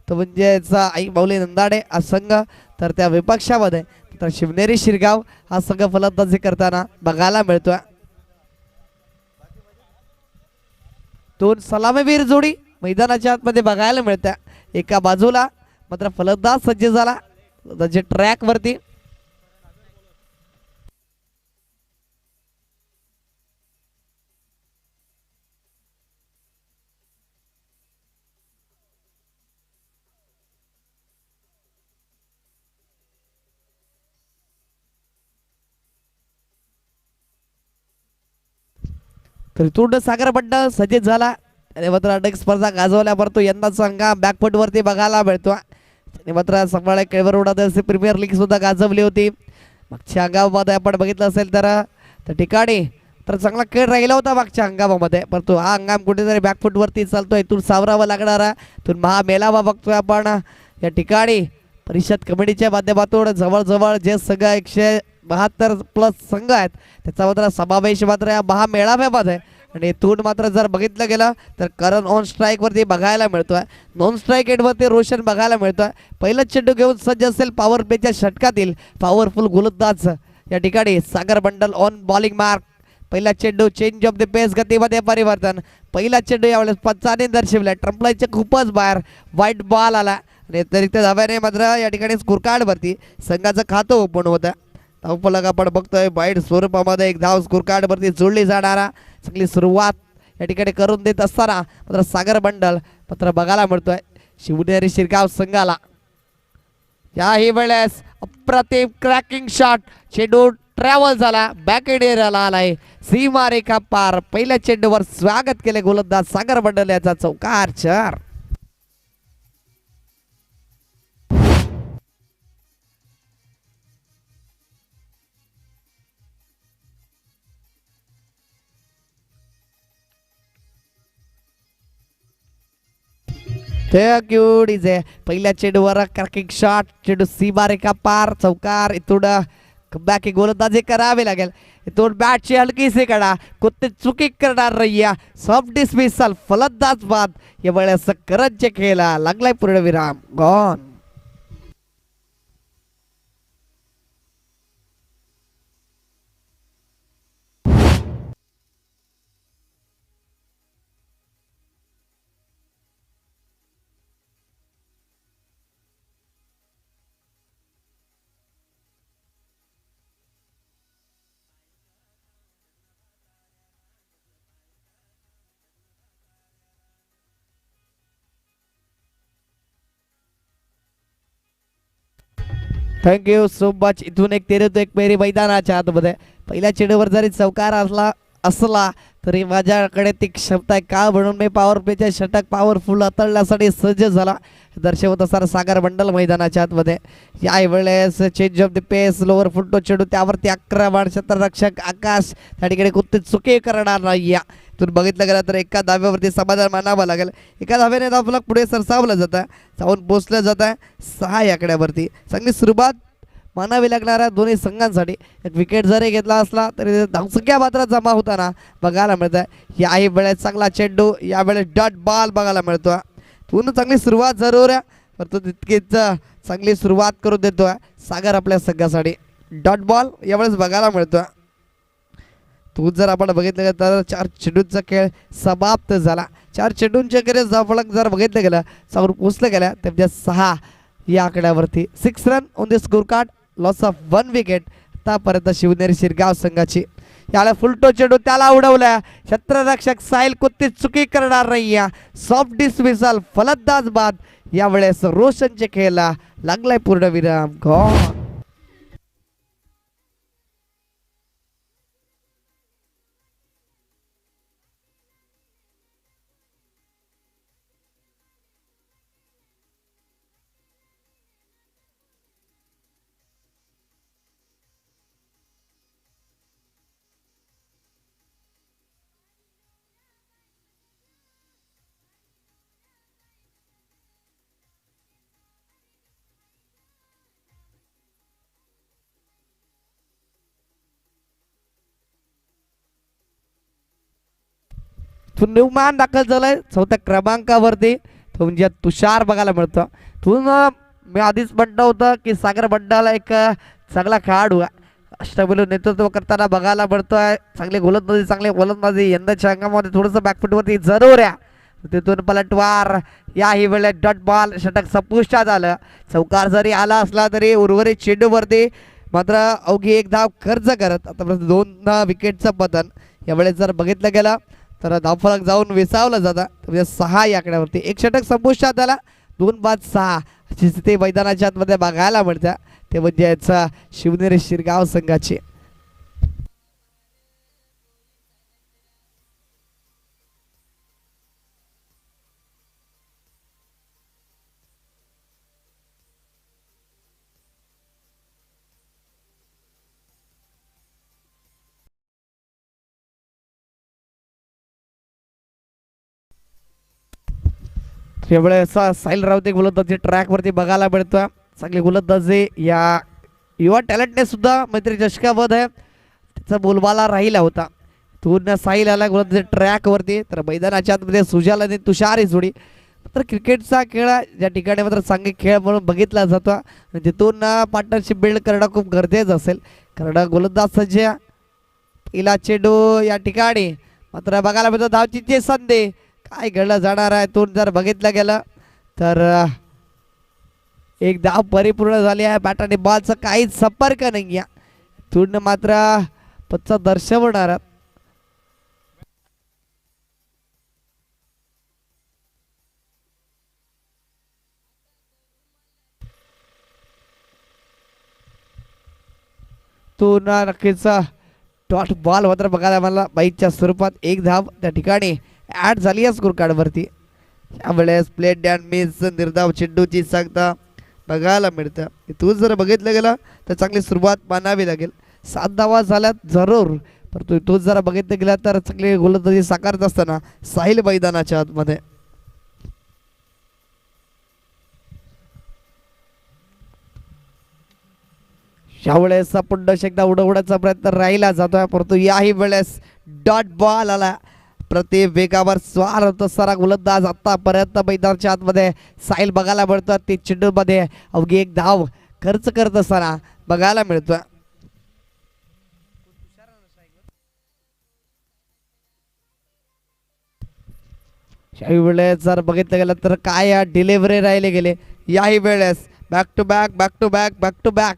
तो म्हणजेच आई माऊली नंदाडे हा संघ, तर त्या विपक्षामध्ये तर शिवनेरी शिरगाव हा संघ फलंदाजी करताना बघायला मिळतोय. दोन सलामीवीर जोडी मैदानाच्या आतमध्ये बघायला मिळत्या. एका बाजूला मात्र फलंदाज सज्ज झाला त्याच्या ट्रॅक वरती. तर इथून सागर बंडल सज्ज झाला आणि मात्र अनेक स्पर्धा गाजवल्या परंतु यंदाचा हंगाम बॅकफुट वरती बघायला मिळतो. आणि मात्र सांभाळे केळवरवडा प्रीमियर लीग सुद्धा गाजवली होती. मागच्या हंगामामध्ये आपण बघितलं असेल तर त्या ठिकाणी तर चांगला खेळ राहिला होता मागच्या हंगामामध्ये, परंतु हा हंगाम कुठेतरी बॅकफुट वरती चालतोय. इथून सावरावा लागणारा इथून महामेळावा बघतोय आपण या ठिकाणी. परिषद कमिटीच्या माध्यमातून जवळजवळ जे संघ 172+ संघ आहेत त्याचा मात्र समावेश मात्र या महामेळाव्यामध्ये. आणि इथून मात्र जर बघितलं गेलं तर करण ऑन स्ट्राईक वरती बघायला मिळतोय. नॉन स्ट्राईक एंडवरती रोशन बघायला मिळतोय. पहिला चेंडू घेऊन सज्ज असेल पॉवर प्लेच्या षटकातील पॉवरफुल गोलंदाज या ठिकाणी सागर बंडल ऑन बॉलिंग मार्क. पहिला चेंडू चेंज ऑफ द पेस गतीमध्ये परिवर्तन. पहिला चेंडू यावेळेस पंचाने दर्शवला ट्रम्पलाईच्या खूपच बाहेर वाईट बॉल आला आणि तरी धाव्याने मात्र या ठिकाणी स्कोर कार्ड वरती संघाचं खातं ओपन होतं. धावफलक आपण बघतोय वाईट स्वरूपामध्ये एक धाव स्कोर कार्ड वरती जोडली जाणारा चांगली सुरुवात या ठिकाणी करून देत असताना मात्र सागर बंडल मात्र बघायला मिळतोय शिवनेरी शिरगाव संघाला. याही वेळेस अप्रतिम क्रॅकिंग शॉट चेंडू ट्रॅव्हल झाला बॅक एरियाला आलाय सीमारेखा पार. पहिल्या चेंडूवर स्वागत केले गोलंदाज सागर बंडल याचा चौकार 4. पहिल्या चेंडूवर क्रॅकिंग शॉट चेंडू सीमारेखा पार चौकार. इथून बॅक गोलंदाजी करावी लागेल. इथून बॅटची हलकीशी कडा कोणते चुकी करणार रय्या सॉफ्ट डिसमिसल फलंदाज बाद. या वेळेस करंजच्या खेळला लागलाय पूर्णविराम गॉन. Thank you so much. इथून एक तेरे एक मेरी मैदानाच्या आतमध्ये पहिल्या चेंडूवर जरी चौकार असला तरी माझ्याकडे ती क्षमता आहे का म्हणून मी पॉवर प्लेचे षटक पॉवरफुल हाताळण्यासाठी सज्ज झाला दर्शवत असताना सागर बंडल मैदानाच्या आतमध्ये. या वेळेस change of the pace lower फुटतो चेंडू त्यावरती आक्रमण क्षेत्ररक्षक आकाश त्या ठिकाणी कोणती चुकी करणार नाही. या तुम्ही बघितलं गेलं तर एका धाव्यावरती समाधान मानावं लागेल. एका धाव्याने धावफलक पुढे सरसावलं जातं जाऊन पोचलं जातं 6 आकड्यावरती. चांगली सुरुवात मानावी लागणाऱ्या दोन्ही संघांसाठी. एक विकेट जरी घेतला असला तरी धावसंख्या मात्र जमा होताना बघायला मिळतं. याही वेळेस चांगला चेंडू यावेळेस डॉट बॉल बघायला मिळतो. पूर्ण चांगली सुरुवात जरूर आहे परंतु तितकीच चांगली सुरुवात करून देतोय सागर आपल्या संघासाठी. डॉट बॉल यावेळेस बघायला मिळतो. तू जर आपण बघितलं तर 4 चेंडूंचा खेळ समाप्त झाला. 4 चेंडूंच्या खेळ धावफलक जर बघितलं गेलं समोर पोचलं गेलं तर 6 या आकड्यावरती 6 run on the score card loss of 1 wicket आतापर्यंत शिवनेरी शिरगाव संघाची. याला फुलटो चेंडू त्याला उडवला क्षेत्ररक्षक साहिल कोणती चुकी करणार नाही. सॉफ्ट डिसमिसल फलंदाज बाद. यावेळेस रोशनच्या खेळला लागलाय पूर्णविराम गॉन. न्यूमान दाखल झालाय 4थ्या क्रमांकावरती. तो म्हणजे तुषार बघायला मिळतो. तून मी आधीच म्हटलं होतं की सागर बड्डाला एक चांगला खेळाडू अष्टपैलू नेतृत्व करताना बघायला मिळतोय. चांगले गोलंदाजी चांगले गोलंदाजी यंदाच्या अंगामध्ये थोडंसं बॅकफुटवरती जरूर आहे. तिथून पलटवार याही वेळेस डॉट बॉल षटक संपुष्टात आलं. चौकार जरी आला असला तरी उर्वरित चेंडूवरती मात्र अवघी एक धाव खर्च करत आतापर्यंत 2 विकेटचं पतन. यावेळेस जर बघितलं गेलं तर धावफलक जाऊन विसावलं जातं. म्हणजे 6 या आकड्यावरती एक षटक संपुष्टात आला. 2-5-6 अशी स्थिती मैदानाच्या आतमध्ये बघायला मिळते. ते म्हणजे याचा शिवनेरी शिरगाव संघाची. यावेळेस साहिल राऊत गोलंदाजी ट्रॅकवरती बघायला मिळतोय. चांगली गोलंदाजी या युवा टॅलेंटने सुद्धा मैत्री चषकामध्ये त्याचा बोलबाला राहिला होता. तून साहिल आला गोलंदाजी ट्रॅकवरती. तर मैदानाच्या आतमध्ये सुजाल आणि तुषार ही जोडी. तर क्रिकेटचा खेळ ज्या ठिकाणी मात्र चांगले खेळ म्हणून बघितला जातो आणि तिथून पार्टनरशिप बिल्ड करणं खूप गरजेचं असेल. कारण गोलंदाज सज्ज पहिला चेंडू या ठिकाणी मात्र बघायला मिळतो धावचीची संधी. काय घडलं जाणार आहे तून जर बघितलं गेलं तर एक धाव परिपूर्ण झाली आहे. बॅट आणि बॉलचा काहीच संपर्क नाही आहे. तून मात्र पच्चा दर्शवणार. तून नक्कीच डॉट बॉल मात्र बघायला मला बाईकच्या स्वरूपात एक धाव त्या ठिकाणी ॲड झाली आहे स्कोर कार्डवरती. यावेळेस प्लेट अँड मिस निर्धाव चेंडूची सांगता बघायला मिळतं. तू जर बघितलं गेलं तर चांगली सुरुवात मानावी लागेल. 7 धावा झाल्यात जरूर, परंतु तू जर बघितलं गेला तर चांगली गोलंदाजी साकारत असताना साहिल मैदानाच्या आतमध्ये. यावेळेस पुन्हा एकदा उडवण्याचा प्रयत्न राहिला जातोय, परंतु याही वेळेस डॉट बॉल आला. प्रति वेगावर स्वार होतो सारा गोलंदाज आतापर्यंत मैदानाच्या आतमध्ये साहिल बघायला मिळतो. ते चेंडूमध्ये अवघी एक धाव खर्च करत असताना बघायला मिळतो. याही वेळेस जर बघितलं गेलं तर काय डिलिव्हरी राहिले गेले. याही वेळेस back to back back to back back to back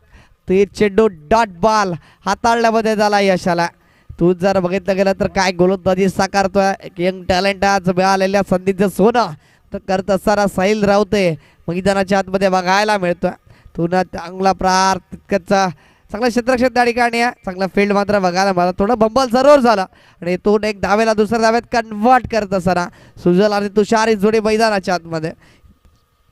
ते चेंडू डॉट बॉल हाताळण्यामध्ये झाला यशाला. तू जर बघितलं गेलं तर काय गोलंदाजी साकारतोय. यंग टॅलेंट आज मिळालेल्या संधीचं सोनं तर करत असताना साहिल राऊते मैदानाच्या आतमध्ये बघायला मिळतोय. तू ना चांगला प्रहार तितकंच चांगला क्षेत्रक्षेत्र त्या ठिकाणी आहे. चांगला फील्ड मात्र बघायला मला थोडं बंबल जरूर झाला आणि तो एक धावेला दुसऱ्या धाव्यात कन्वर्ट करत असताना सुजल आणि तुषार ही जोडी मैदानाच्या आतमध्ये.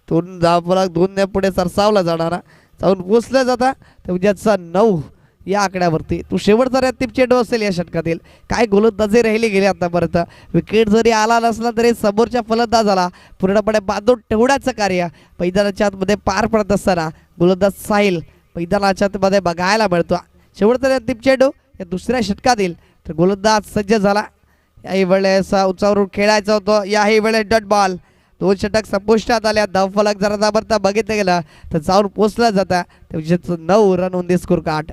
तून धावफलक 2 पुढे सरसावला जाणारा जाऊन पोचलं जाता. तर उद्याचा 9 या आकड्यावरती तू शेवटचा रत्तीप चेंडू असेल या षटकातील. काय गोलंदाजी राहिली गेली आतापर्यंत. विकेट जरी आला नसला तरी समोरच्या फलंदाजाला पूर्णपणे बांधून ठेवण्याचं कार्य मैदानाच्या आतमध्ये पार पडत असताना गोलंदाज साहिल मैदानाच्या आतमध्ये बघायला मिळतो. शेवटचा रत्तीप चेंडू या दुसऱ्या षटकातील तर गोलंदाज सज्ज झाला. याही वेळेस उंचावरून खेळायचं होतं. याही वेळेस डॉट बॉल 2 षटक संपुष्टात आल्या. धावफलक जरा जबरदस्त बघितलं गेलं तर जाऊन पोचलं जातं. 9 run on the score card.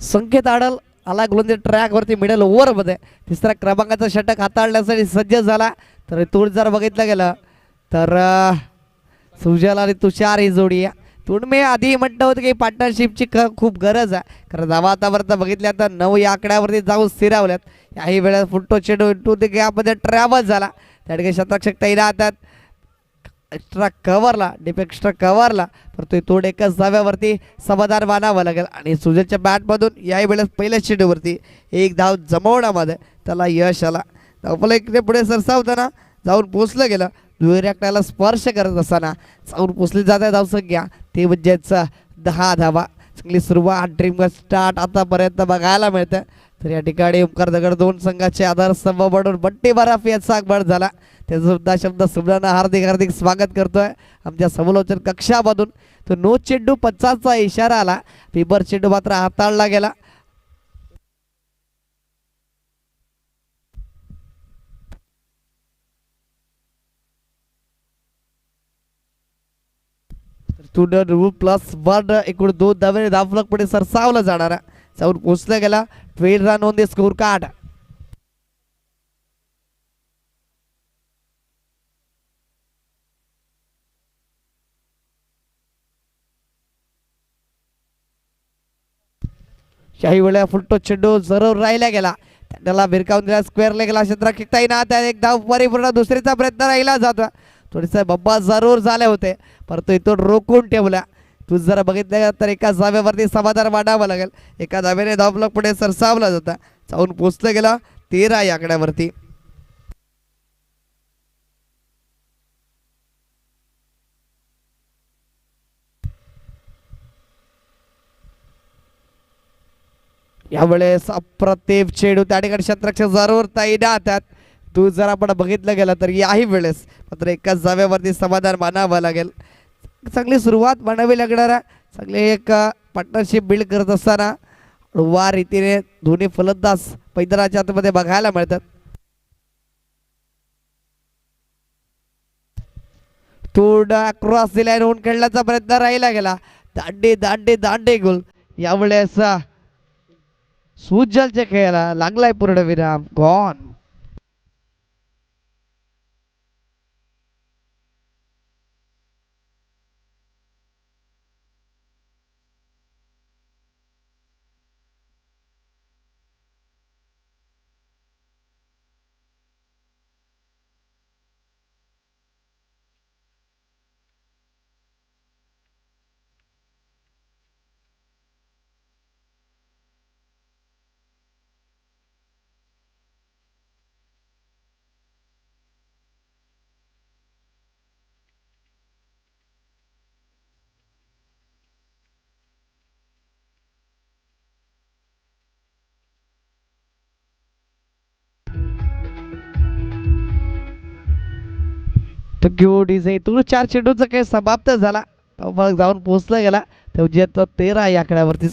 Sanket idle आला गोलंदाजी ट्रॅकवरती मिडल ओव्हरमध्ये. 3रा क्रमांकाचा षटक हाताळण्यासाठी सज्ज झाला. तर तूळ जर बघितलं गेलं तर सुजल आणि तुषार ही जोडी आहे. तूळ मी आधी म्हटलं होतं की पार्टनरशिपची खूप गरज आहे. कारण धावा आतापर्यंत बघितल्या तर 9 या आकड्यावरती जाऊन स्थिरावल्यात. याही वेळेस फुटतो चेंडू इंटू द गॅपमध्ये ट्रॅव्हल झाला. त्या ठिकाणी शतरक्षक तैनात आहेत. एक्स्ट्रा कव्हरला डीप एक्स्ट्रा कव्हरला परंतु तोड एकाच धाव्यावरती समाधान मानावं लागेल आणि सुजलच्या बॅटमधून याही वेळेस पहिल्याच चेंडूवरती एक धाव जमवण्यामध्ये त्याला यश आला. धावफलक इकडे पुढे सरसावताना जाऊन पोचलं गेलं. दुहेरी स्पर्श करत असताना जाऊन पोचली जाते धावसंख्या ते म्हणजेच 10 धावा. चांगली सुरुवात ड्रीम स्टार्ट आतापर्यंत बघायला मिळतं. तर या ठिकाणी ओमकार दगड दोन संघाचे आधारस्तंभ बनून बट्टी बराफ याचा आगमन झाला. त्याचा सुद्धा शब्द सुमरानं हार्दिक हार्दिक स्वागत करतोय आमच्या समालोचन कक्षामधून. तो नो चेंडू पंचाचा इशारा आला. फिबर चेंडू मात्र हाताळला गेला. +1 एकूण 2 धावे धावफलक पुढे सरसावलं जाणारा जाऊन पोचला गेला. 12 run on the score card. काही वेळा फुलटो चेंडू जरूर राहिला गेला. त्याला भिरकावून दिला. स्क्वेअरला गेला. क्षेत्र किकता येईना. त्या एक धाव परिपूर्ण दुसरीचा प्रयत्न राहिला जातो. थोडेसे बब्बा जरूर झाले होते परंतु इथून रोखून ठेवला. तू जरा बघितलं तर एका धाव्यावरती समाधान मांडावं लागेल. एका धाव्याने धावफलक पुढे सरसावला जाता जाऊन पोचलं गेला 13 या आकड्यावरती. यावेळेस अप्रतिम चेंडू त्या ठिकाणी क्षेत्ररक्षक जरूर तैनात. तू जर आपण बघितलं गेलं तर याही वेळेस मात्र एकाच जाव्यावरती समाधान मानावं लागेल. चांगली सुरुवात मानावी लागणार. चांगली एक पार्टनरशिप बिल्ड करत असताना हळूवार रीतीने दोन्ही फलंदाज मैदानाच्या आतमध्ये बघायला मिळतात. थोडा क्रॉस दिलाय होऊन खेळण्याचा प्रयत्न राहिला गेला. दांडे दांडे दांडे गोल. यावेळेस सुजलच्या खेळाला लागलाय पूर्ण विराम. गॉन. इथून 4 चेंडूचा खेळ समाप्त झाला. जाऊन पोहोचला गेला. म्हणजे 13 या आकड्यावरती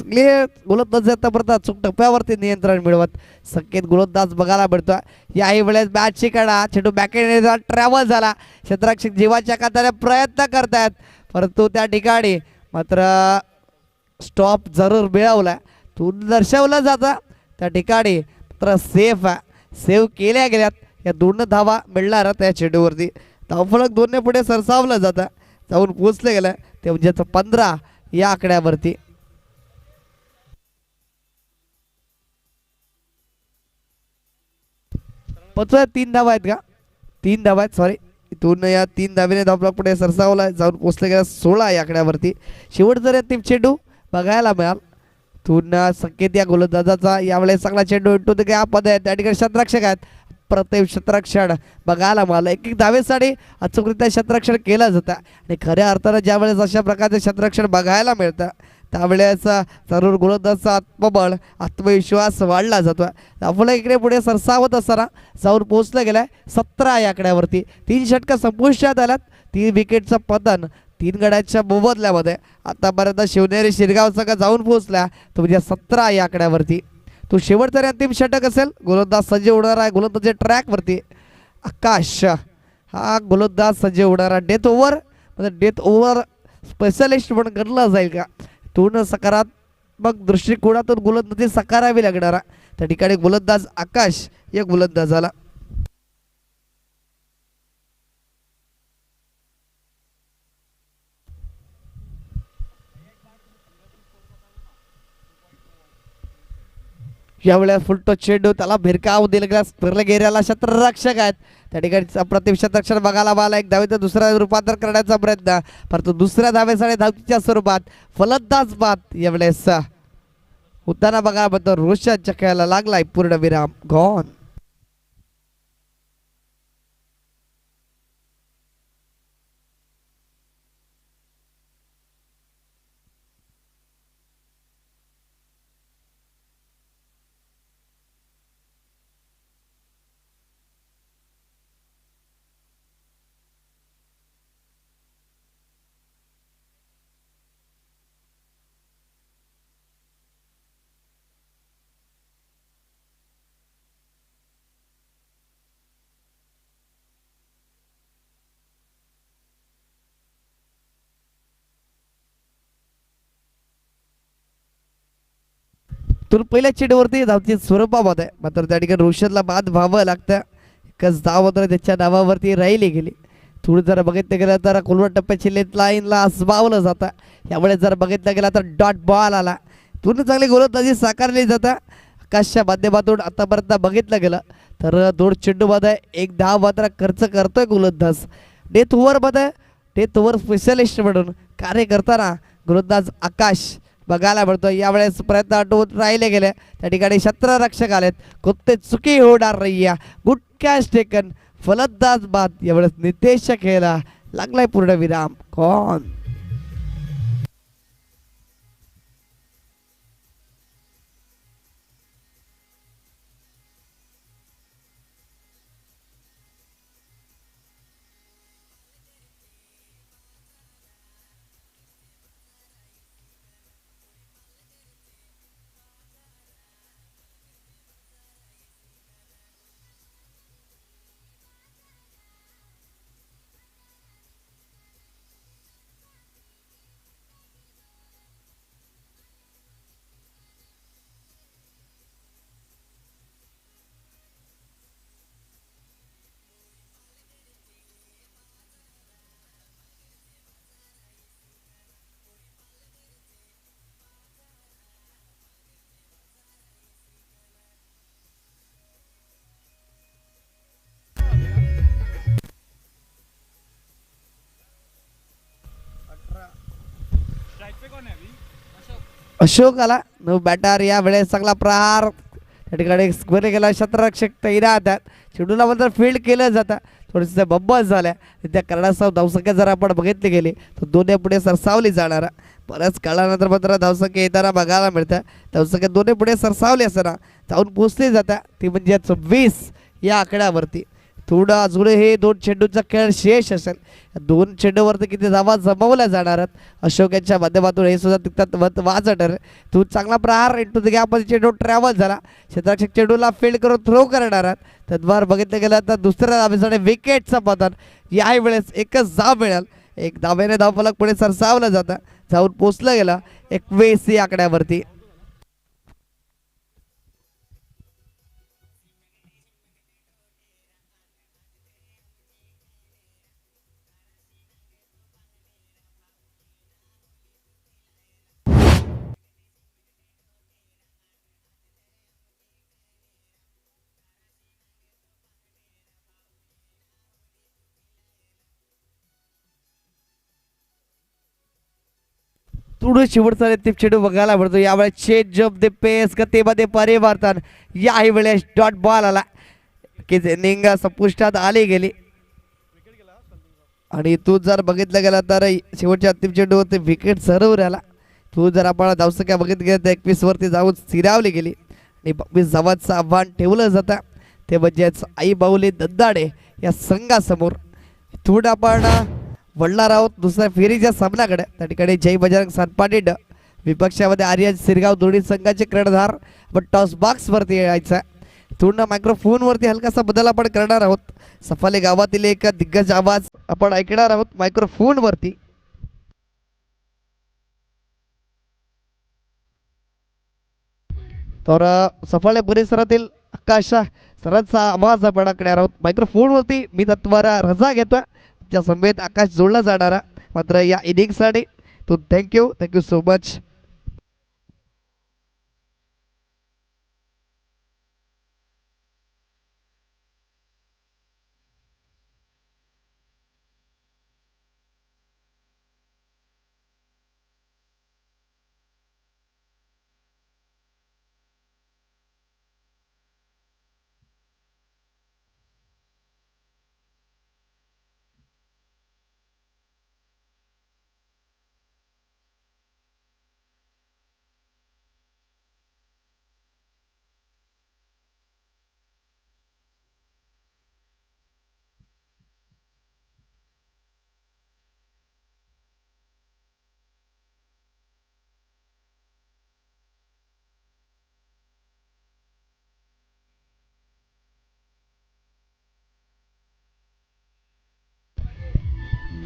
गोलंदाज आतापर्यंत अचूक टप्प्यावरती नियंत्रण मिळवत संकेत गोलंदाज बघायला मिळतो. याही वेळेस बॅटची कडा चेंडू बॅकेट ट्रॅव्हल झाला. क्षेत्ररक्षक जीवाच्या काताने प्रयत्न करतायत परंतु त्या ठिकाणी मात्र स्टॉप जरूर मिळवला. तो दर्शवला जाता त्या ठिकाणी मात्र सेफ सेव्ह केल्या गेल्यात. या 2 धावा मिळणार त्या चेंडूवरती. धावफलक 2 पुढे सरसावलं जातं जाऊन पोचले गेलं ते म्हणजे 15 या आकड्यावरती. 3 धावा आहेत का? 3 धावा आहेत सॉरी. इथून या 3 धावेने धावफलक पुढे सरसावला जाऊन पोचले गेला 16 या आकड्यावरती. शेवट जर अंतिम चेंडू बघायला मिळाल. तून संकेत या गोलंदाजाचा यावेळेस चांगला चेंडू इंटू द गॅप मध्ये त्या ठिकाणी क्षेत्ररक्षक आहेत. प्रत्येक क्षेत्ररक्षण बघायला मला एक धावेसाठी अचूकरित्या क्षेत्ररक्षण केलं जातं आणि खऱ्या अर्थानं ज्यावेळेस अशा प्रकारचे क्षेत्ररक्षण बघायला मिळतं त्यावेळेस जरूर गोलंदाजाचा आत्मबळ आत्मविश्वास वाढला जातो. आपल्या इकडे पुढे सरसावत असताना जाऊन पोहोचलं गेलाय 17 या आकड्यावरती. 3 षटकं संपुष्टात आल्यात. 3 विकेटचं पतन 3 गड्यांच्या मोबदल्यामध्ये आतापर्यंत शिवनेरी शिरगाव संघ जाऊन पोहोचला तो म्हणजे 17 या आकड्यावरती. तो शेवट तरी अंतिम षटक असेल. गोलंदाज सज्ज उडणार आहे गोलंदाज ट्रॅकवरती. आकाश हा गोलंदाज सज्ज उडणारा डेथ ओव्हर म्हणजे डेथ ओव्हर स्पेशलिस्ट म्हणून गणला जाईल का? पूर्ण सकारात्मक दृष्टिकोनातून गोलंदाजी साकारावी लागणारा त्या ठिकाणी गोलंदाज आकाश या गोलंदाजाला. यावेळेस फुलटो चेंडू त्याला भिरकाव दिला फिरले गेल्याला क्षेत्ररक्षक आहेत. त्या ठिकाणी अप्रतिम क्षेत्ररक्षण बघायला मिळाला. एक धावेचं दुसऱ्या रूपांतर करण्याचा प्रयत्न, परंतु दुसऱ्या धावेसाठी धावतीच्या स्वरूपात फलंदाज बाद यावेळेस उताना बघायला मिळतो. रोशनच्या खेळाला लागलाय पूर्ण विराम गॉन. तर पहिल्या चेंडूवरती धावची स्वरूपामध्ये मात्र त्या ठिकाणी रोशनला बाद व्हावं लागतं. एकच धाव मात्र त्याच्या नावावरती राहिली गेली. थोडं जर बघितलं गेलं तर कोलवर टप्प्याची लेट लाईनला आसबावलं जातं. यामुळे जर बघितलं गेलं तर डॉट बॉल आला. पूर्ण चांगली गोलंदाजी साकारली जातं. आकाशच्या माध्यमातून आतापर्यंत बघितलं गेलं तर दोन चेंडूमध्ये एक धाव मात्र खर्च करतोय गोलंदाज. डेथ ओव्हर स्पेशलिस्ट म्हणून कार्य करताना गोलंदाज आकाश बघायला मिळतो. यावेळेस प्रयत्न आटवून राहिले गेले. त्या ठिकाणी क्षेत्ररक्षक आलेत. कोणते चुकी होणार नाही. गुड कॅच टेकन, फलंदाज बाद. यावेळेस नितेश खेळला लागलाय पूर्ण विराम कॉन. अशोक आला नो बॅटर. या वेळेस चांगला प्रहार त्या ठिकाणी स्क्वेअर गेला. क्षेत्ररक्षक तैनात. चेंडूला मात्र फील्ड केलं जातं. थोडंसं बब्बस झाल्या त्या कारणास्तव धावसंख्या जर आपण बघितली गेली तर दोन्ही पुढे सरसावली जाणार. बऱ्याच काळानंतर मात्र धावसंख्या येताना बघायला मिळतं. धावसंख्या दोन्ही पुढे सरसावली असताना जाऊन पोचली जातं ती म्हणजे 20 या आकड्यावरती. थोडं अजून हे दोन चेंडूचा खेळ शेष असेल. दोन चेंडूवरती किती धावा जमवल्या जाणार अशोक यांच्या माध्यमातून हे सुद्धा तितक्यात वाजटर. तो चांगला प्रहार इंटू द गॅपमध्ये चेंडू ट्रॅव्हल झाला. क्षेत्ररक्षक चेंडूला फील्ड करून थ्रो करणार. तद्वार बघितलं गेलं तर दुसऱ्या धावेसाठी विकेटचं पतन. याही वेळेस एकच धाव मिळेल. एक धावेने धावफलक पुढे सरसावलं जातं. जाऊन पोचलं गेलं 21 या आकड्यावरती. थोडं शेवटचा ते चेंडू बघायला मिळतो. यावेळेस चेंज ऑफ द पेस गतीमध्ये परिवर्तन. याही वेळेस डॉट बॉल आला की इनिंग संपुष्टात आली गेली. आणि तू जर बघितलं गेला तर शेवटच्या अंतिम चेंडूवरती विकेट सर्व राहिला. तू जर आपण धावसंख्या बघितली गेली तर 21 वरती जाऊन स्थिरावली गेली आणि 22 धावांचं आव्हान ठेवलं जातं. ते म्हणजेच आई बाहुली दद्दाडे या संघासमोर. थोडं आपण वळणार आहोत दुसऱ्या फेरीच्या सामन्याकडे. त्या ठिकाणी जय बजरंग सानपाटीड विपक्षामध्ये आर्यन सिरगाव दोन्ही संघाचे कर्णधार. पण टॉस बॉक्सवरती यायचा. पूर्ण मायक्रोफोनवरती हलकासा बदल आपण करणार आहोत. सफाले गावातील एक दिग्गज आवाज आपण ऐकणार आहोत मायक्रोफोनवरती. तर सफाळे परिसरातील आकाशा सरांचा आवाज आपण ऐकणार आहोत मायक्रोफोनवरती. मी तत्वारा रजा घेतोय. त्या समेत आकाश जोडला जाणारा मात्र या इनिंगसाठी तो thank you so much.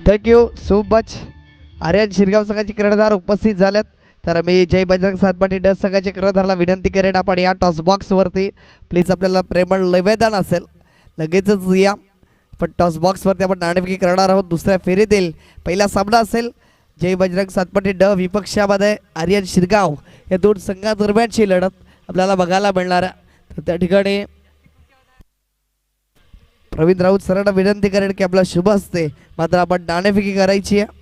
Thank you so much. Aryan Shirgaon संघाचे कर्णधार उपस्थित झालेत. तर मी जय बजरंग सातपाटी डस संघाचे कर्णधाराला विनंती करेन आपण या टॉस बॉक्सवरती प्लीज आपल्याला प्रेमळ निवेदन असेल लगेचच या. पण टॉस बॉक्सवरती आपण नाणेफेकी करणार आहोत. दुसऱ्या फेरीतील पहिला सामना असेल जय बजरंग सातपाटी ड विपक्षामध्ये आर्यन शिरगाव या दोन संघादरम्यानची लढत आपल्याला बघायला मिळणार आहे. तर त्या ठिकाणी प्रवीण राऊत सरांना विनंती करेन की आपला शुभ असते मात्र आपण नाणेफेकी करायची आहे.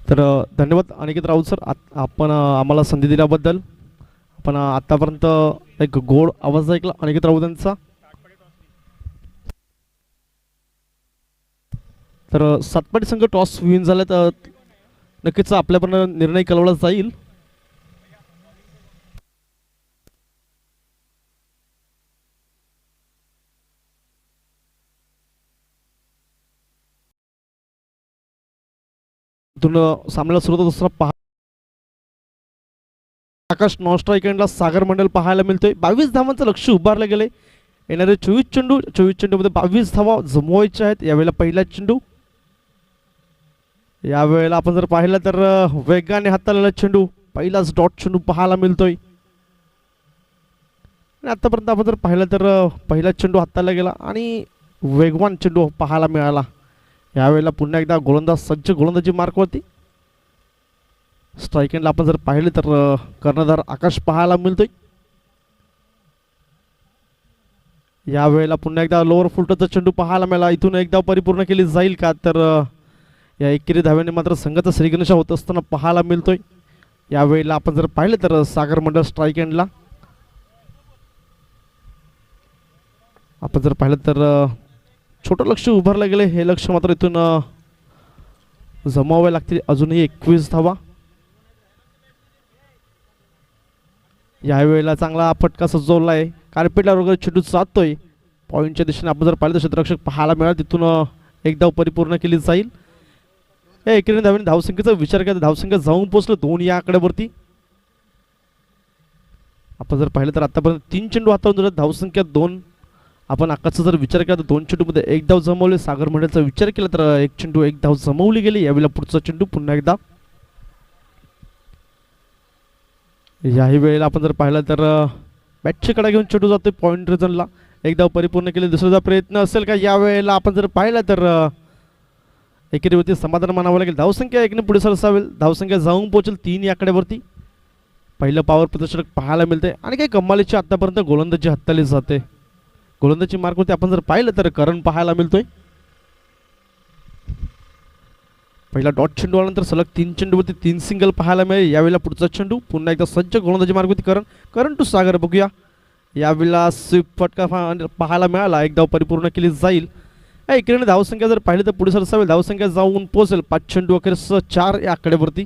तर धन्यवाद अनिकेत राऊत सर. आपण आम्हाला संधी दिल्याबद्दल. आपण आत्तापर्यंत एक गोड आवाज ऐकला अनिकेत राऊत यांचा. तर सातपाटी संघ टॉस विन झाले तर नक्कीच आपल्यापर्यंत निर्णय कळवला जाईल. सामन्याला सुरुवात असताना पहा आकाश नॉन स्ट्राईक एंडला सागर मंडल पाहायला मिळतोय. 22 धावांचं लक्ष उभारलं गेले. येणारे 24 चेंडूमध्ये 22 धावा जमवायच्या आहेत. यावेळेला पहिला चेंडू. यावेळेला आपण जर पाहिलं तर वेगाने हाताळलेला चेंडू पहिलाच डॉट चेंडू पाहायला मिळतोय. आणि आतापर्यंत आपण जर पाहिलं तर पहिला चेंडू हाताळला गेला आणि वेगवान चेंडू पाहायला मिळाला. यावेळेला पुन्हा एकदा गोलंदाज सज्ज गोलंदाजी मार्कवरती. स्ट्राईक एंडला आपण जर पाहिले तर कर्णधार आकाश पाहायला मिळतोय. यावेळेला पुन्हा एकदा लोअर फुलटचा चेंडू पाहायला मिळाला. इथून एकदा परिपूर्ण केली जाईल का तर या एकेरी धाव्याने मात्र संघाचा श्रीगणेशा होत असताना पाहायला मिळतोय. यावेळेला आपण जर पाहिले तर सागर मंडळ स्ट्राईक एंडला. आपण जर पाहिलं तर छोटं लक्ष उभारलं गेले. हे लक्ष मात्र इथून जमावे लागतील. अजूनही 21 धावा. यावेळेला चांगला फटका सजवला आहे. कार्पेटला वगैरे चेंडू जातोय पॉईंटच्या दिशेने. आपण जर पाहिलं तर क्षेत्ररक्षक पाहायला मिळाला. तिथून एक धाव परिपूर्ण केली जाईल. या एकेरी धाव्याने धावसंख्येचा विचार केला. धावसंख्या जाऊन पोहोचलं 2 या आकड्यावरती. आपण जर पाहिलं तर आतापर्यंत 3 चेंडू हाताळून दिले. धावसंख्या 2. आपण आकाशचा जर विचार केला तर 2 चेंडूमध्ये 1 धाव जमवले. सागर मंडळचा विचार केला तर 1 चेंडू 1 धाव जमवली गेली. यावेळेला पुढचा चेंडू पुन्हा एकदा. याही वेळेला आपण जर पाहिलं तर बॅटची कडा घेऊन चेंडू जातोय पॉईंट रिजनला. 1 धाव परिपूर्ण केले. दुसरा प्रयत्न असेल का यावेळेला आपण जर पाहिलं तर एकेरीवरती समाधान मानावं लागेल. धावसंख्या 1ने पुढे सरसावी. धावसंख्या जाऊन पोहोचेल 3 या आकड्यावरती. पहिलं पॉवर प्रदर्शक पाहायला मिळते. आणि काही कमालीची आतापर्यंत गोलंदाजी हाताळली जाते. गोलंदाजी मार्कवरती आपण जर पाहिलं तर करण पाहायला मिळतोय. पहिला डॉट चेंडू आल्यानंतर सलग 3 चेंडूवरती 3 सिंगल पाहायला मिळेल. यावेळेला पुढचा चेंडू पुन्हा एकदा सज्ज गोलंदाजी मार्गवरती करण टू सागर. बघूया यावेळेला स्वीप फटका पाहायला मिळाला. 1 धाव परिपूर्ण केली जाईल. एकीकडे धावसंख्या जर पाहिली तर पुढे सरसावेल. धावसंख्या जाऊन पोहोचेल 5 चेंडू अखेर 4 या आकड्यावरती.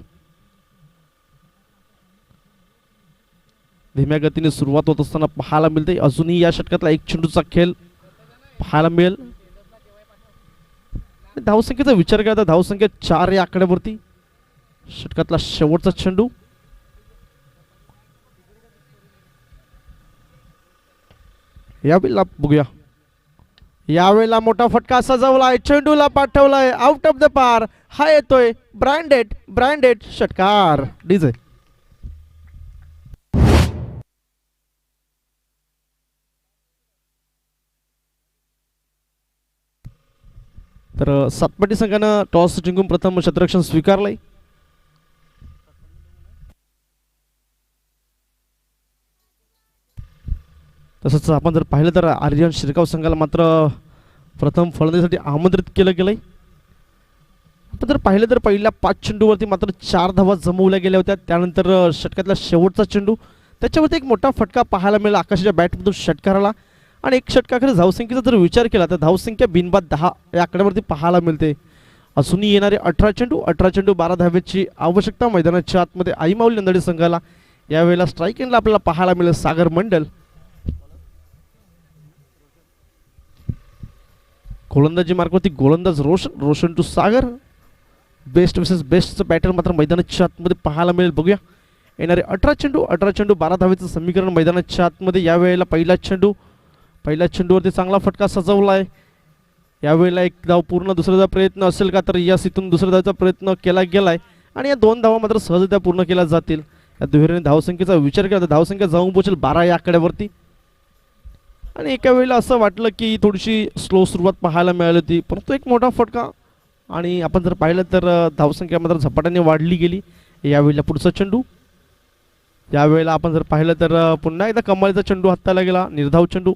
धीम्या गतीने सुरुवात होत असताना पाहायला मिळते. अजूनही या षटकातला 1 चेंडूचा खेळ पाहायला मिळेल. धावसंख्येचा विचार केला तर धावसंख्या 4 या आकड्यावरती. षटकातला शेवटचा चेंडू. यावेळेला बघूया यावेळेला मोठा फटका सजवलाय, चेंडूला पाठवलाय आउट ऑफ द पार. हा येतोय ब्रँडेड ब्रँडेड षटकार. डीजे तर सातपाटी संघानं टॉस जिंकून प्रथम क्षेत्ररक्षण स्वीकारलंय. तसंच आपण जर पाहिलं तर आर्यन शिरगाव संघाला मात्र प्रथम फलंदाजीसाठी आमंत्रित केलं गेलंय. आपण जर पाहिलं तर पहिल्या 5 चेंडूवरती मात्र 4 धावा जमवल्या गेल्या होत्या. त्यानंतर षटकातला शेवटचा चेंडू त्याच्यावरती एक मोठा फटका पाहायला मिळाला आकाशाच्या बॅटमधून षटकाराला. आणि एक षटकाकडे धावसंख्येचा जर विचार केला तर धावसंख्या बिनबाद 10 या आकड्यावरती पाहायला मिळते. अजूनही येणारे 18 चेंडू 12 धावेची आवश्यकता मैदानाच्या आतमध्ये आईमाऊली नंदडी संघाला. यावेळेला स्ट्राईक एंडला आपल्याला पाहायला मिळेल सागर मंडल. गोलंदाजी मार्गावरती गोलंदाज Roshan to Sagar. Best versus बेस्टचं बॅटर मात्र मैदानाच्या आतमध्ये पाहायला मिळेल. बघूया येणारे 18 चेंडू 12 धावेचं समीकरण मैदानाच्या आतमध्ये. यावेळेला पहिल्या चेंडूवरती चांगला फटका सजवला आहे. यावेळेला एक धाव पूर्ण, दुसरा धाव प्रयत्न असेल का तर या इथून दुसऱ्या धावचा प्रयत्न केला गेला आहे आणि या 2 धावा मात्र सहजरित्या पूर्ण केल्या जातील. या दुहेरीने धावसंख्येचा विचार केला तर धावसंख्या जाऊन पोहोचेल 12 या आकड्यावरती. आणि एका वेळेला असं वाटलं की थोडीशी स्लो सुरुवात पाहायला मिळाली होती, परंतु एक मोठा फटका आणि आपण जर पाहिलं तर धावसंख्या मात्र झपाट्याने वाढली गेली. यावेळेला पुढचा चेंडू, यावेळेला आपण जर पाहिलं तर पुन्हा एकदा कमालीचा चेंडू हाताला गेला, निर्धाव चेंडू.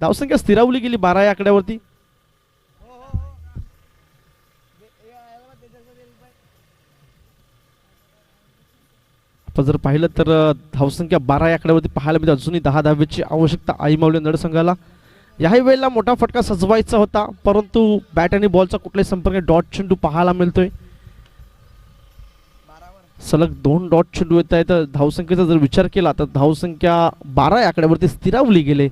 धावसंख्या स्थिरावली गेली 12 या आकड्यावरती. आपण जर पाहिलं तर धावसंख्या 12 या आकड्यावरती पाहायला मिळते. अजूनही 10 धावेची आवश्यकता आईमाऊली नंदड संघाला. याही वेळेला मोठा फटका सजवायचा होता, परंतु बॅट आणि बॉलचा कुठलाही संपर्क, डॉट चेंडू पाहायला मिळतोय. सलग 2 डॉट चेंडू येत आहेत. धावसंख्येचा जर विचार केला तर धावसंख्या 12 या आकड्यावरती स्थिरावली गेले.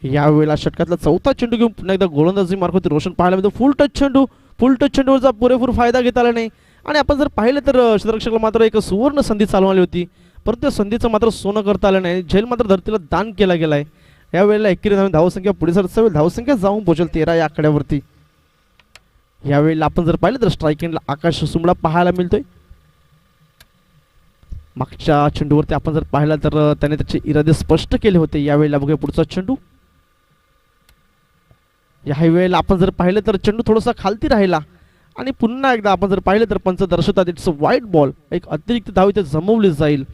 यावेळेला षटकातला चौथा चेंडू घेऊन पुन्हा एकदा गोलंदाजी मार्फत रोशन पाहायला मिळतो. फुल टच चेंडूवरचा पुरेपूर फायदा घेता आला नाही. आणि आपण जर पाहिलं तर क्षेत्ररक्षकाला मात्र एक सुवर्ण संधी चालवली होती, परंतु त्या संधीचं मात्र सोनं करता आलं नाही. झेल मात्र धरतीला दान केला गेलाय. यावेळेला 21 धावसंख्या पुढे सरसावेल, धावसंख्या जाऊन पोहोचेल 13 या आकड्यावरती. यावेळेला आपण जर पाहिलं तर स्ट्राईक एंडला आकाश सुमडा पाहायला मिळतोय. मागच्या चेंडूवरती आपण जर पाहिलं तर त्याने त्याचे इरादे स्पष्ट केले होते. यावेळेला बघूया पुढचा चेंडू. या वेळेला आपण जर पाहिलं तर चेंडू थोडासा खालती राहिला आणि पुन्हा एकदा आपण जर पाहिलं तर पंच दर्शवतात इट्स अ वाईट बॉल. एक अतिरिक्त धाव इथे जमवली जाईल.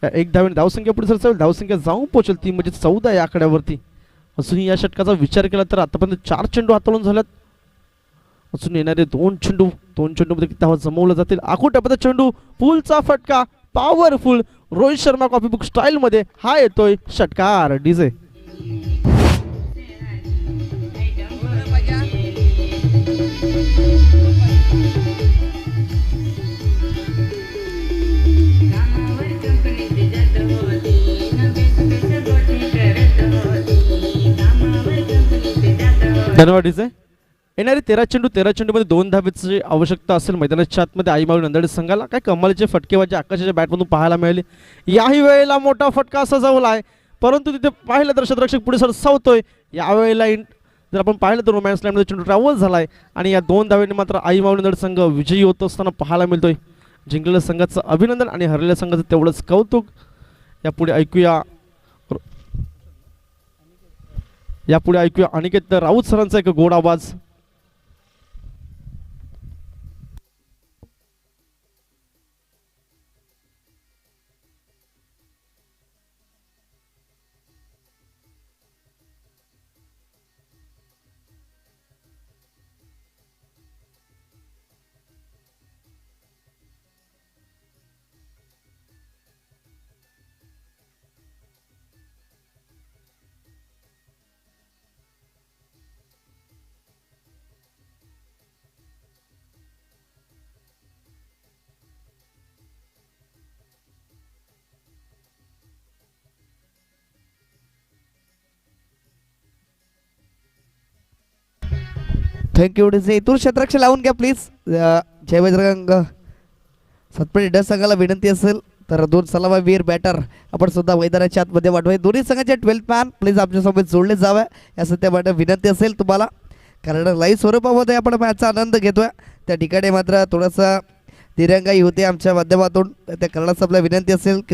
एक धावेने धावसंख्या पुढे सरसावेल, धावसंख्या जाऊन पोहोचेल ती म्हणजे 14 या आकड्यावरती. अजूनही या षटकाचा विचार केला तर आतापर्यंत 4 चेंडू हाताळून झाल्यात. अजून येणारे 2 चेंडूमध्ये किती धावा जमवल्या जातील. आखून टप्प्याचा चेंडू, पुलचा फटका, powerful Rohit Sharma copy book style मध्ये हा येतोय षटकार. डीजे धन्यवाद. डीजे येणारे 13 चेंडूमध्ये 2 धावेची आवश्यकता असेल मैदानाच्या आतमध्ये आईमाऊली नंदडी संघाला. काय कमालीचे फटकेबाजी आकाशाच्या बॅटमधून पाहायला मिळाले. याही वेळेला मोठा फटका सजवला आहे, परंतु तिथे पाहिलं तर क्षेत्ररक्षक पुढे सरसावतोय. यावेळेला जर आपण पाहिलं तर रोमॅन्स लाईनमध्ये चेंडू ट्रॅव्हल झालाय आणि या 2 धावेने मात्र आईमाऊली नंदडी संघ विजयी होत असताना पाहायला मिळतोय. जिंकलेल्या संघाचं अभिनंदन आणि हरलेल्या संघाचं तेवढंच कौतुक. यापुढे ऐकूया अनिकेत राऊत सरांचा एक गोड आवाज. Thank you DJ. इथून क्षेत्ररक्षक लावून घ्या प्लीज. जय बजरंग. सातपाटी डस संघाला विनंती असेल तर दोन सलामीवीर बॅटर आपण सुद्धा मैदानाच्या आतमध्ये वाटतोय. दोन्ही संघाचे 12th मॅन प्लीज आमच्यासोबत जोडले जावे यासाठी त्यामध्ये विनंती असेल तुम्हाला, कारण लाईव्ह स्वरूपामध्ये आपण मॅचचा आनंद घेतोय. त्या ठिकाणी मात्र थोडंसं दिरंगाई होते आमच्या माध्यमातून, त्या करण्यास आपल्याला विनंती असेल की